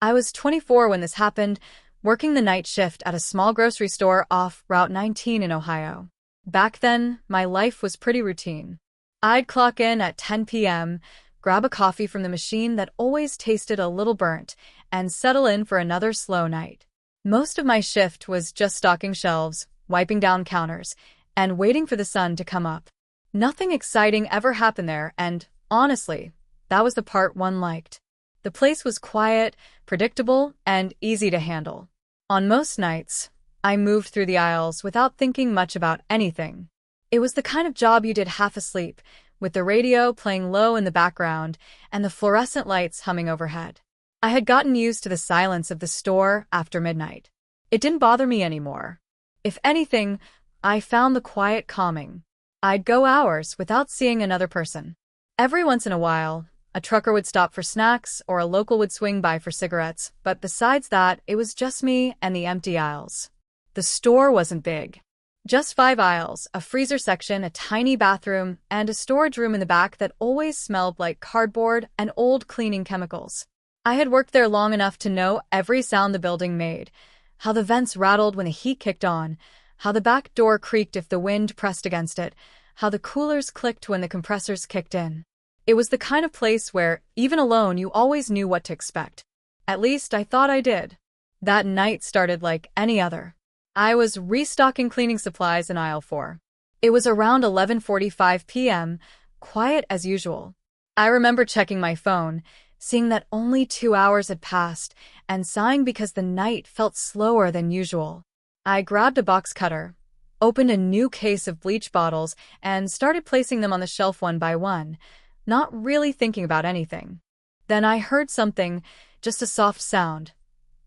I was 24 when this happened, working the night shift at a small grocery store off Route 19 in Ohio. Back then, my life was pretty routine. I'd clock in at 10 p.m., grab a coffee from the machine that always tasted a little burnt, and settle in for another slow night. Most of my shift was just stocking shelves, wiping down counters, and waiting for the sun to come up. Nothing exciting ever happened there, and, honestly, that was the part one liked. The place was quiet, predictable, and easy to handle. On most nights, I moved through the aisles without thinking much about anything. It was the kind of job you did half asleep, with the radio playing low in the background and the fluorescent lights humming overhead. I had gotten used to the silence of the store after midnight. It didn't bother me anymore. If anything, I found the quiet calming. I'd go hours without seeing another person. Every once in a while, a trucker would stop for snacks or a local would swing by for cigarettes, but besides that, it was just me and the empty aisles. The store wasn't big. Just 5 aisles, a freezer section, a tiny bathroom, and a storage room in the back that always smelled like cardboard and old cleaning chemicals. I had worked there long enough to know every sound the building made, how the vents rattled when the heat kicked on, how the back door creaked if the wind pressed against it, how the coolers clicked when the compressors kicked in. It was the kind of place where, even alone, you always knew what to expect. At least I thought I did. That night started like any other. I was restocking cleaning supplies in aisle 4. It was around 11:45 p.m., quiet as usual. I remember checking my phone, seeing that only 2 hours had passed, and sighing because the night felt slower than usual. I grabbed a box cutter, opened a new case of bleach bottles, and started placing them on the shelf one by one, not really thinking about anything. Then I heard something, just a soft sound,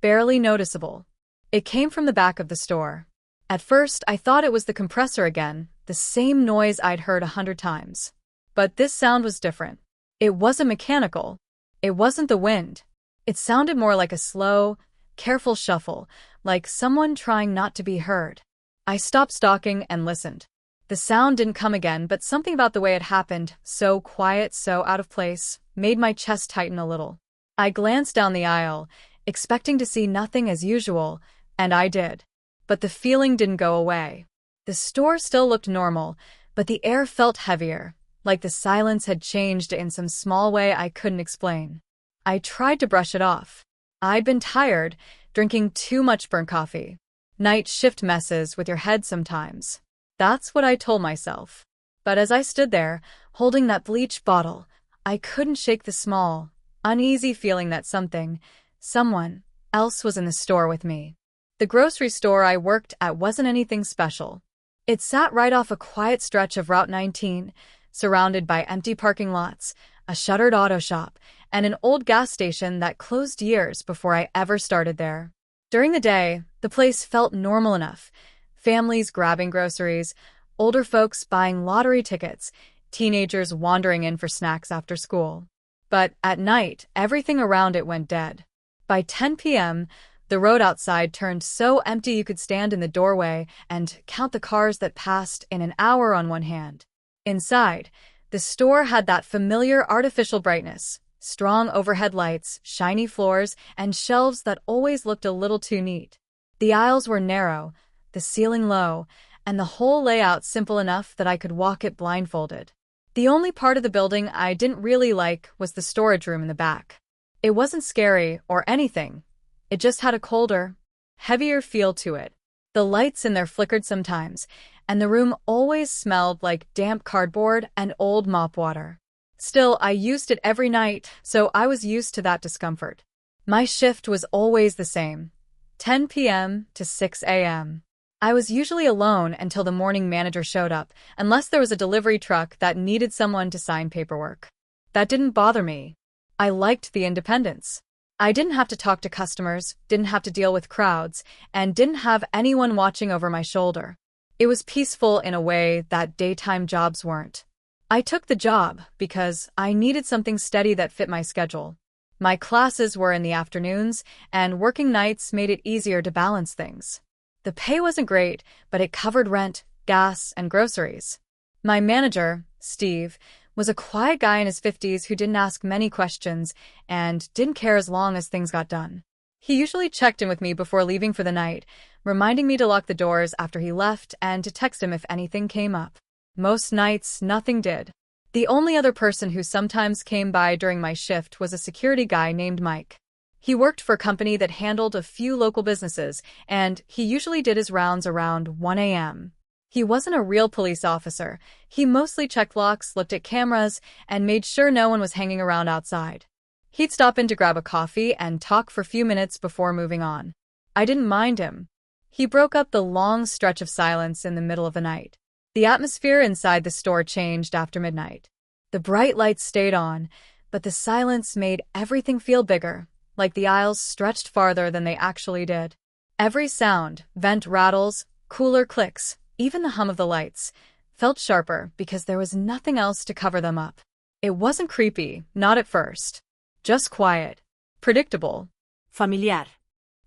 barely noticeable. It came from the back of the store. At first, I thought it was the compressor again, the same noise I'd heard 100 times. But this sound was different. It wasn't mechanical. It wasn't the wind. It sounded more like a slow, careful shuffle, like someone trying not to be heard. I stopped stalking and listened. The sound didn't come again, but something about the way it happened, so quiet, so out of place, made my chest tighten a little. I glanced down the aisle, expecting to see nothing as usual, and I did. But the feeling didn't go away. The store still looked normal, but the air felt heavier, like the silence had changed in some small way I couldn't explain. I tried to brush it off. I'd been tired, drinking too much burnt coffee. Night shift messes with your head sometimes. That's what I told myself. But as I stood there, holding that bleach bottle, I couldn't shake the small, uneasy feeling that someone else was in the store with me. The grocery store I worked at wasn't anything special. It sat right off a quiet stretch of Route 19, surrounded by empty parking lots, a shuttered auto shop, and an old gas station that closed years before I ever started there. During the day, the place felt normal enough. Families grabbing groceries, older folks buying lottery tickets, teenagers wandering in for snacks after school. But at night, everything around it went dead. By 10 p.m., the road outside turned so empty you could stand in the doorway and count the cars that passed in an hour on one hand. Inside, the store had that familiar artificial brightness, strong overhead lights, shiny floors, and shelves that always looked a little too neat. The aisles were narrow, the ceiling low, and the whole layout simple enough that I could walk it blindfolded. The only part of the building I didn't really like was the storage room in the back. It wasn't scary or anything. It just had a colder, heavier feel to it. The lights in there flickered sometimes, and the room always smelled like damp cardboard and old mop water. Still, I used it every night, so I was used to that discomfort. My shift was always the same, 10 p.m. to 6 a.m. I was usually alone until the morning manager showed up, unless there was a delivery truck that needed someone to sign paperwork. That didn't bother me. I liked the independence. I didn't have to talk to customers, didn't have to deal with crowds, and didn't have anyone watching over my shoulder. It was peaceful in a way that daytime jobs weren't. I took the job because I needed something steady that fit my schedule. My classes were in the afternoons, and working nights made it easier to balance things. The pay wasn't great, but it covered rent, gas, and groceries. My manager, Steve, was a quiet guy in his 50s who didn't ask many questions and didn't care as long as things got done. He usually checked in with me before leaving for the night, reminding me to lock the doors after he left and to text him if anything came up. Most nights, nothing did. The only other person who sometimes came by during my shift was a security guy named Mike. He worked for a company that handled a few local businesses, and he usually did his rounds around 1 a.m. He wasn't a real police officer. He mostly checked locks, looked at cameras, and made sure no one was hanging around outside. He'd stop in to grab a coffee and talk for a few minutes before moving on. I didn't mind him. He broke up the long stretch of silence in the middle of the night. The atmosphere inside the store changed after midnight. The bright lights stayed on, but the silence made everything feel bigger, like the aisles stretched farther than they actually did. Every sound, vent rattles, cooler clicks, even the hum of the lights, felt sharper because there was nothing else to cover them up. It wasn't creepy, not at first. Just quiet. Predictable. Familiar.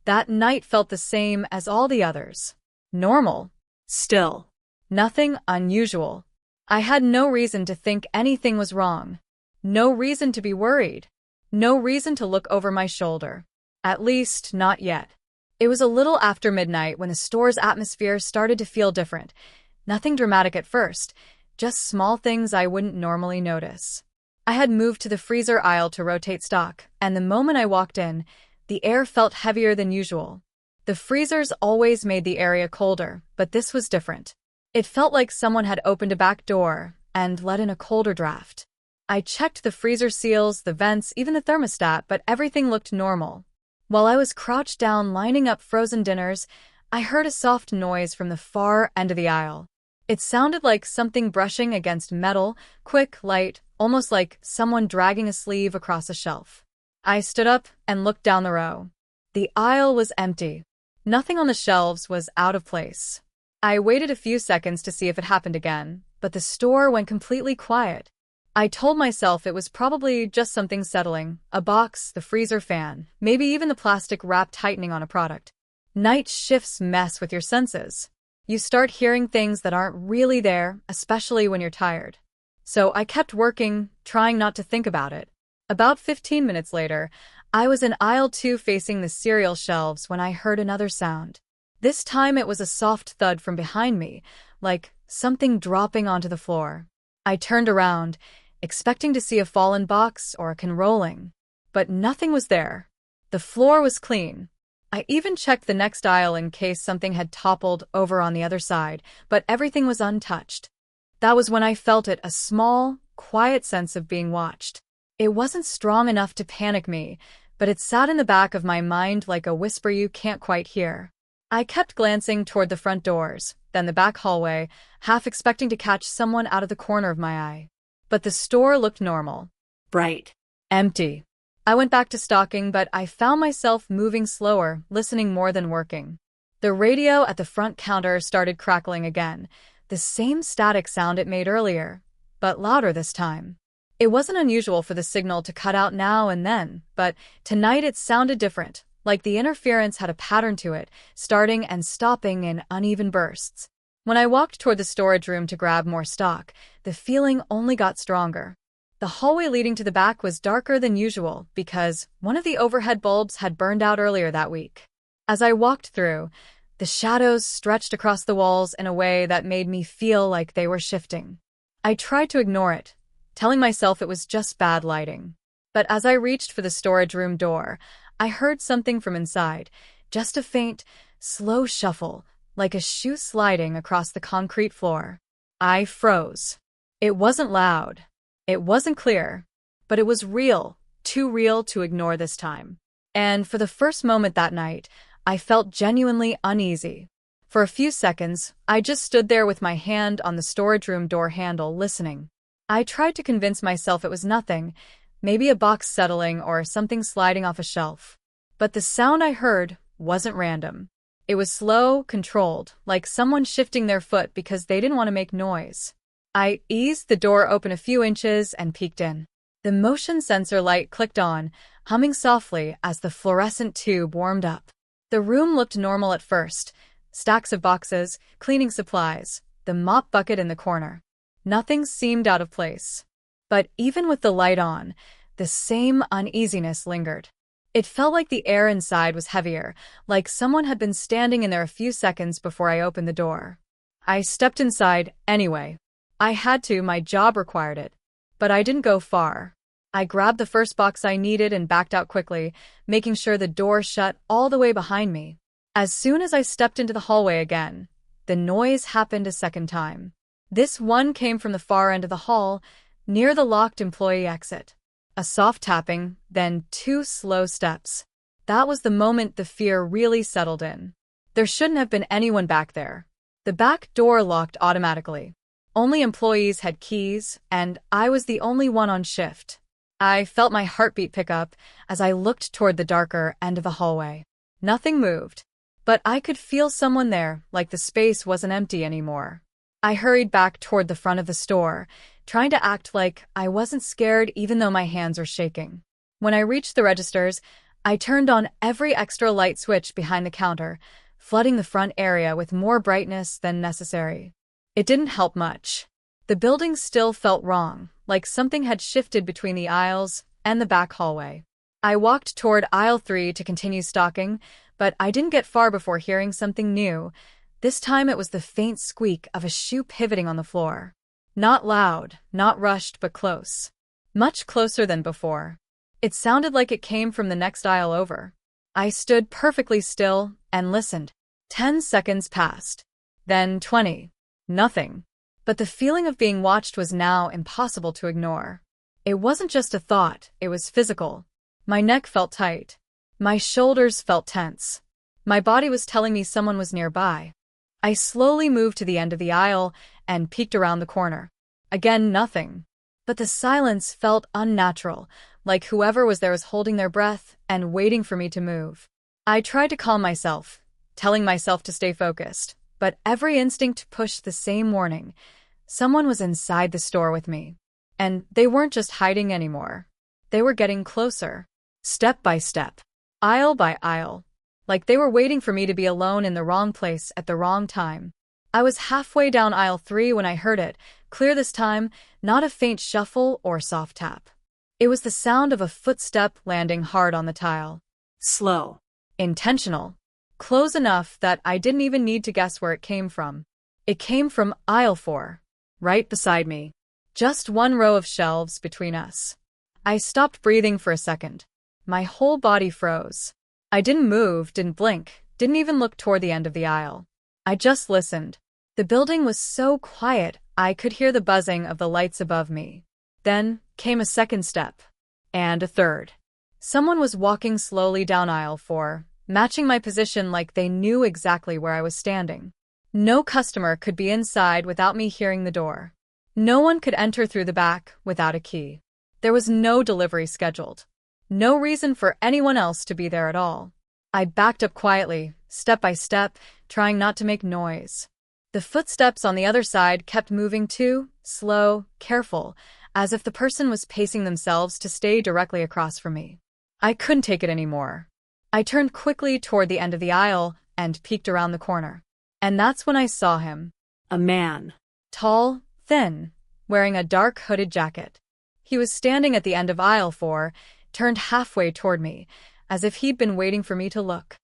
That night felt the same as all the others. Normal. Still. Nothing unusual. I had no reason to think anything was wrong. No reason to be worried. No reason to look over my shoulder. At least, not yet. It was a little after midnight when the store's atmosphere started to feel different. Nothing dramatic at first, just small things I wouldn't normally notice. I had moved to the freezer aisle to rotate stock, and the moment I walked in, the air felt heavier than usual. The freezers always made the area colder, but this was different. It felt like someone had opened a back door and let in a colder draft. I checked the freezer seals, the vents, even the thermostat, but everything looked normal. While I was crouched down lining up frozen dinners, I heard a soft noise from the far end of the aisle. It sounded like something brushing against metal, quick, light, almost like someone dragging a sleeve across a shelf. I stood up and looked down the row. The aisle was empty. Nothing on the shelves was out of place. I waited a few seconds to see if it happened again, but the store went completely quiet. I told myself it was probably just something settling, a box, the freezer fan, maybe even the plastic wrap tightening on a product. Night shifts mess with your senses. You start hearing things that aren't really there, especially when you're tired. So I kept working, trying not to think about it. About 15 minutes later, I was in aisle 2 facing the cereal shelves when I heard another sound. This time it was a soft thud from behind me, like something dropping onto the floor. I turned around, expecting to see a fallen box or a can rolling. But nothing was there. The floor was clean. I even checked the next aisle in case something had toppled over on the other side, but everything was untouched. That was when I felt it, a small, quiet sense of being watched. It wasn't strong enough to panic me, but it sat in the back of my mind like a whisper you can't quite hear. I kept glancing toward the front doors, then the back hallway, half expecting to catch someone out of the corner of my eye. But the store looked normal. Bright. Empty. I went back to stalking, but I found myself moving slower, listening more than working. The radio at the front counter started crackling again, the same static sound it made earlier, but louder this time. It wasn't unusual for the signal to cut out now and then, but tonight it sounded different, like the interference had a pattern to it, starting and stopping in uneven bursts. When I walked toward the storage room to grab more stock, the feeling only got stronger. The hallway leading to the back was darker than usual because one of the overhead bulbs had burned out earlier that week. As I walked through, the shadows stretched across the walls in a way that made me feel like they were shifting. I tried to ignore it, telling myself it was just bad lighting. But as I reached for the storage room door, I heard something from inside, just a faint, slow shuffle, like a shoe sliding across the concrete floor. I froze. It wasn't loud. It wasn't clear, but it was real, too real to ignore this time. And for the first moment that night, I felt genuinely uneasy. For a few seconds, I just stood there with my hand on the storage room door handle, listening. I tried to convince myself it was nothing, maybe a box settling or something sliding off a shelf. But the sound I heard wasn't random. It was slow, controlled, like someone shifting their foot because they didn't want to make noise. I eased the door open a few inches and peeked in. The motion sensor light clicked on, humming softly as the fluorescent tube warmed up. The room looked normal at first. Stacks of boxes, cleaning supplies, the mop bucket in the corner. Nothing seemed out of place. But even with the light on, the same uneasiness lingered. It felt like the air inside was heavier, like someone had been standing in there a few seconds before I opened the door. I stepped inside anyway. I had to, my job required it. But I didn't go far. I grabbed the first box I needed and backed out quickly, making sure the door shut all the way behind me. As soon as I stepped into the hallway again, the noise happened a second time. This one came from the far end of the hall, near the locked employee exit. A soft tapping, then 2 slow steps. That was the moment the fear really settled in. There shouldn't have been anyone back there. The back door locked automatically. Only employees had keys, and I was the only one on shift. I felt my heartbeat pick up as I looked toward the darker end of the hallway. Nothing moved, but I could feel someone there, like the space wasn't empty anymore. I hurried back toward the front of the store, trying to act like I wasn't scared even though my hands were shaking. When I reached the registers, I turned on every extra light switch behind the counter, flooding the front area with more brightness than necessary. It didn't help much. The building still felt wrong, like something had shifted between the aisles and the back hallway. I walked toward aisle 3 to continue stalking, but I didn't get far before hearing something new. This time it was the faint squeak of a shoe pivoting on the floor. Not loud, not rushed, but close. Much closer than before. It sounded like it came from the next aisle over. I stood perfectly still and listened. 10 seconds passed. Then 20. Nothing. But the feeling of being watched was now impossible to ignore. It wasn't just a thought, it was physical. My neck felt tight. My shoulders felt tense. My body was telling me someone was nearby. I slowly moved to the end of the aisle and peeked around the corner. Again, nothing. But the silence felt unnatural, like whoever was there was holding their breath and waiting for me to move. I tried to calm myself, telling myself to stay focused, but every instinct pushed the same warning. Someone was inside the store with me. And they weren't just hiding anymore. They were getting closer, step by step, aisle by aisle, like they were waiting for me to be alone in the wrong place at the wrong time. I was halfway down aisle 3 when I heard it, clear this time, not a faint shuffle or soft tap. It was the sound of a footstep landing hard on the tile. Slow. Intentional. Close enough that I didn't even need to guess where it came from. It came from aisle 4, right beside me. Just one row of shelves between us. I stopped breathing for a second. My whole body froze. I didn't move, didn't blink, didn't even look toward the end of the aisle. I just listened. The building was so quiet, I could hear the buzzing of the lights above me. Then came a second step. And a third. Someone was walking slowly down aisle 4, matching my position like they knew exactly where I was standing. No customer could be inside without me hearing the door. No one could enter through the back without a key. There was no delivery scheduled. No reason for anyone else to be there at all. I backed up quietly, step by step, trying not to make noise. The footsteps on the other side kept moving too, slow, careful, as if the person was pacing themselves to stay directly across from me. I couldn't take it anymore. I turned quickly toward the end of the aisle and peeked around the corner. And that's when I saw him. A man. Tall, thin, wearing a dark hooded jacket. He was standing at the end of aisle 4, turned halfway toward me, as if he'd been waiting for me to look.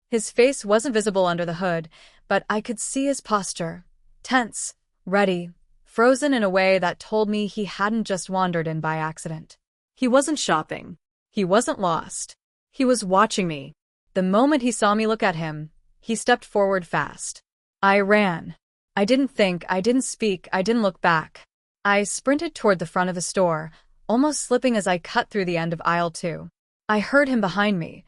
His face wasn't visible under the hood, but I could see his posture. Tense, ready, frozen in a way that told me he hadn't just wandered in by accident. He wasn't shopping. He wasn't lost. He was watching me. The moment he saw me look at him, he stepped forward fast. I ran. I didn't think, I didn't speak, I didn't look back. I sprinted toward the front of the store, almost slipping as I cut through the end of aisle 2. I heard him behind me,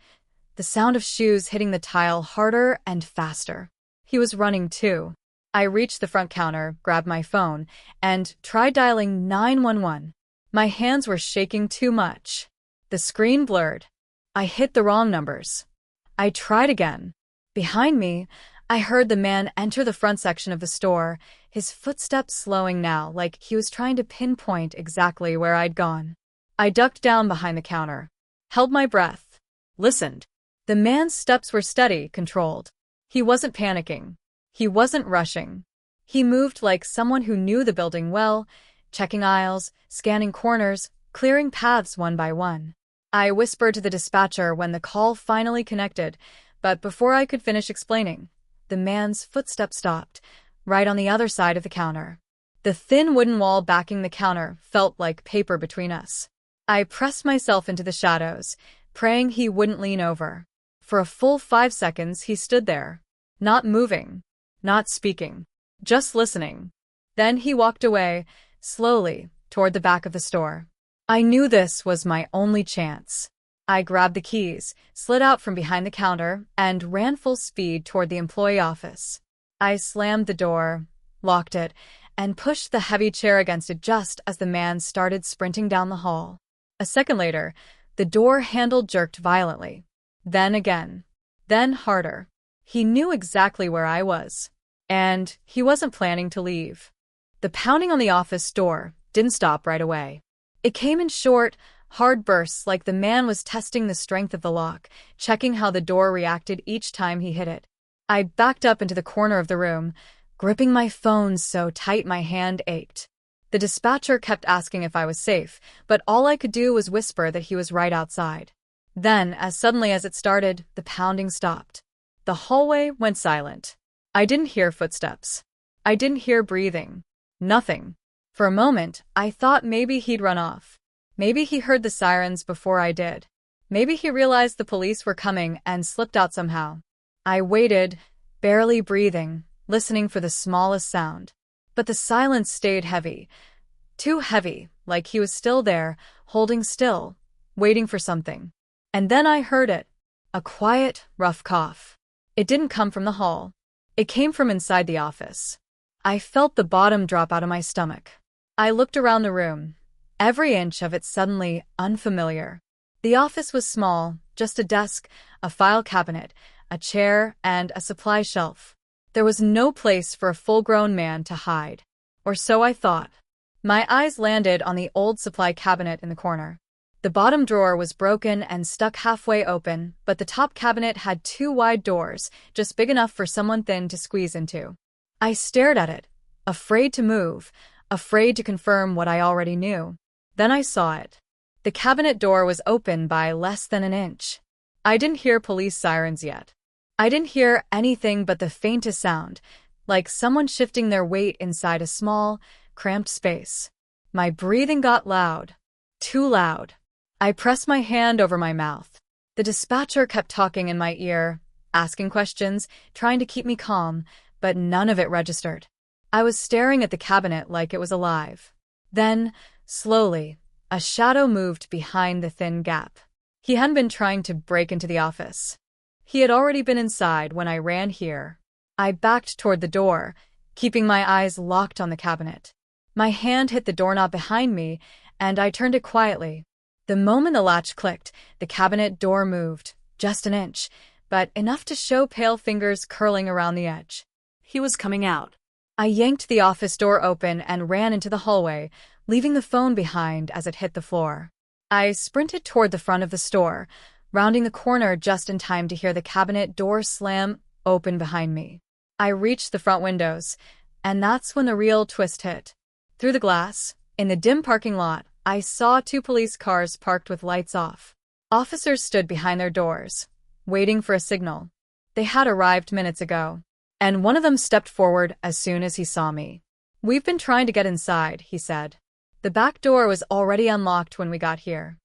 the sound of shoes hitting the tile harder and faster. He was running too. I reached the front counter, grabbed my phone, and tried dialing 911. My hands were shaking too much. The screen blurred. I hit the wrong numbers. I tried again. Behind me, I heard the man enter the front section of the store, his footsteps slowing now like he was trying to pinpoint exactly where I'd gone. I ducked down behind the counter, held my breath, listened. The man's steps were steady, controlled. He wasn't panicking. He wasn't rushing. He moved like someone who knew the building well, checking aisles, scanning corners, clearing paths one by one. I whispered to the dispatcher when the call finally connected, but before I could finish explaining, the man's footsteps stopped, right on the other side of the counter. The thin wooden wall backing the counter felt like paper between us. I pressed myself into the shadows, praying he wouldn't lean over. For a full 5 seconds he stood there, not moving, not speaking, just listening. Then he walked away, slowly, toward the back of the store. I knew this was my only chance. I grabbed the keys, slid out from behind the counter, and ran full speed toward the employee office. I slammed the door, locked it, and pushed the heavy chair against it just as the man started sprinting down the hall. A second later, the door handle jerked violently. Then again. Then harder. He knew exactly where I was. And he wasn't planning to leave. The pounding on the office door didn't stop right away. It came in short, hard bursts like the man was testing the strength of the lock, checking how the door reacted each time he hit it. I backed up into the corner of the room, gripping my phone so tight my hand ached. The dispatcher kept asking if I was safe, but all I could do was whisper that he was right outside. Then, as suddenly as it started, the pounding stopped. The hallway went silent. I didn't hear footsteps. I didn't hear breathing. Nothing. For a moment, I thought maybe he'd run off. Maybe he heard the sirens before I did. Maybe he realized the police were coming and slipped out somehow. I waited, barely breathing, listening for the smallest sound. But the silence stayed heavy. Too heavy, like he was still there, holding still, waiting for something. And then I heard it. A quiet, rough cough. It didn't come from the hall. It came from inside the office. I felt the bottom drop out of my stomach. I looked around the room, every inch of it suddenly unfamiliar. The office was small, just a desk, a file cabinet, a chair, and a supply shelf. There was no place for a full-grown man to hide. Or so I thought. My eyes landed on the old supply cabinet in the corner. The bottom drawer was broken and stuck halfway open, but the top cabinet had 2 wide doors, just big enough for someone thin to squeeze into. I stared at it, afraid to move, afraid to confirm what I already knew. Then I saw it. The cabinet door was open by less than an inch. I didn't hear police sirens yet. I didn't hear anything but the faintest sound, like someone shifting their weight inside a small, cramped space. My breathing got loud. Too loud. I pressed my hand over my mouth. The dispatcher kept talking in my ear, asking questions, trying to keep me calm, but none of it registered. I was staring at the cabinet like it was alive. Then, slowly, a shadow moved behind the thin gap. He hadn't been trying to break into the office. He had already been inside when I ran here. I backed toward the door, keeping my eyes locked on the cabinet. My hand hit the doorknob behind me, and I turned it quietly. The moment the latch clicked, the cabinet door moved, just an inch, but enough to show pale fingers curling around the edge. He was coming out. I yanked the office door open and ran into the hallway, leaving the phone behind as it hit the floor. I sprinted toward the front of the store, rounding the corner just in time to hear the cabinet door slam open behind me. I reached the front windows, and that's when the real twist hit. Through the glass, in the dim parking lot, I saw 2 police cars parked with lights off. Officers stood behind their doors, waiting for a signal. They had arrived minutes ago, and one of them stepped forward as soon as he saw me. "We've been trying to get inside," he said. "The back door was already unlocked when we got here."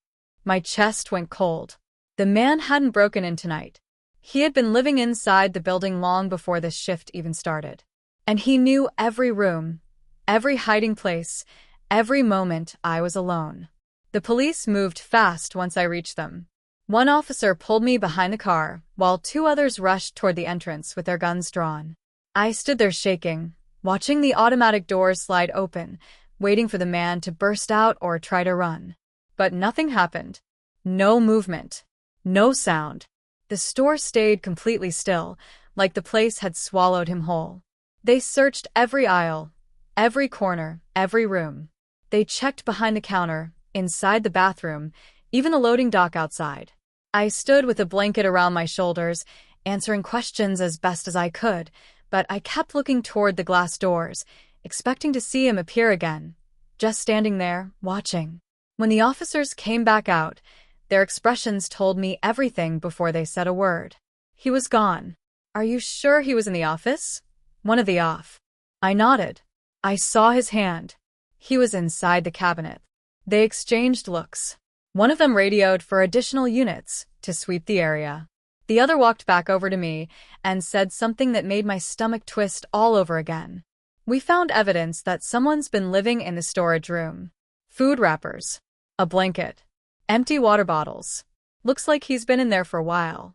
My chest went cold. The man hadn't broken in tonight. He had been living inside the building long before this shift even started. And he knew every room, every hiding place, every moment I was alone. The police moved fast once I reached them. One officer pulled me behind the car, while 2 others rushed toward the entrance with their guns drawn. I stood there shaking, watching the automatic doors slide open, waiting for the man to burst out or try to run. But nothing happened. No movement. No sound. The store stayed completely still, like the place had swallowed him whole. They searched every aisle, every corner, every room. They checked behind the counter, inside the bathroom, even the loading dock outside. I stood with a blanket around my shoulders, answering questions as best as I could, but I kept looking toward the glass doors, expecting to see him appear again, just standing there, watching. When the officers came back out, their expressions told me everything before they said a word. He was gone. Are you sure he was in the office? One of the off. I nodded. I saw his hand. He was inside the cabinet. They exchanged looks. One of them radioed for additional units to sweep the area. The other walked back over to me and said something that made my stomach twist all over again. We found evidence that someone's been living in the storage room. Food wrappers. A blanket. Empty water bottles. Looks like he's been in there for a while.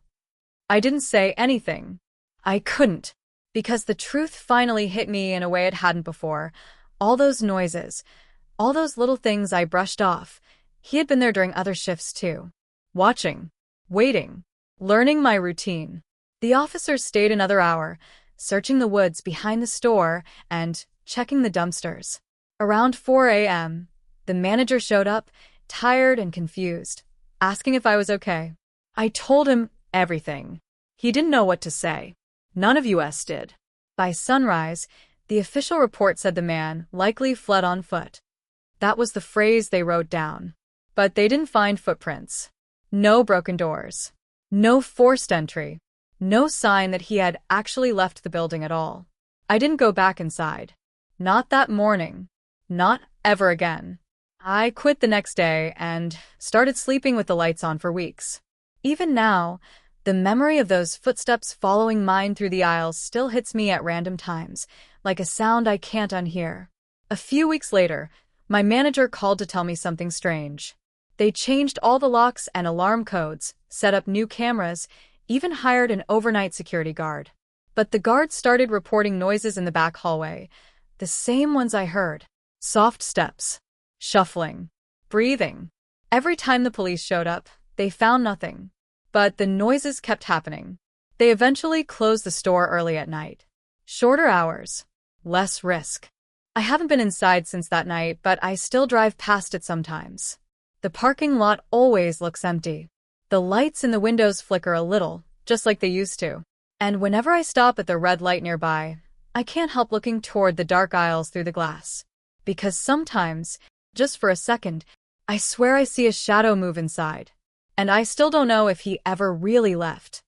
I didn't say anything. I couldn't. Because the truth finally hit me in a way it hadn't before. All those noises. All those little things I brushed off. He had been there during other shifts too. Watching. Waiting. Learning my routine. The officers stayed another hour, searching the woods behind the store and checking the dumpsters. Around 4 a.m., the manager showed up, tired and confused, asking if I was okay. I told him everything. He didn't know what to say. None of us did. By sunrise, the official report said the man likely fled on foot. That was the phrase they wrote down. But they didn't find footprints. No broken doors. No forced entry. No sign that he had actually left the building at all. I didn't go back inside. Not that morning. Not ever again. I quit the next day and started sleeping with the lights on for weeks. Even now, the memory of those footsteps following mine through the aisles still hits me at random times, like a sound I can't unhear. A few weeks later, my manager called to tell me something strange. They changed all the locks and alarm codes, set up new cameras, even hired an overnight security guard. But the guard started reporting noises in the back hallway, the same ones I heard. Soft steps, shuffling, breathing. Every time the police showed up, they found nothing. But the noises kept happening. They eventually closed the store early at night. Shorter hours, less risk. I haven't been inside since that night, but I still drive past it sometimes. The parking lot always looks empty. The lights in the windows flicker a little, just like they used to. And whenever I stop at the red light nearby, I can't help looking toward the dark aisles through the glass. Because sometimes, just for a second, I swear I see a shadow move inside. And I still don't know if he ever really left.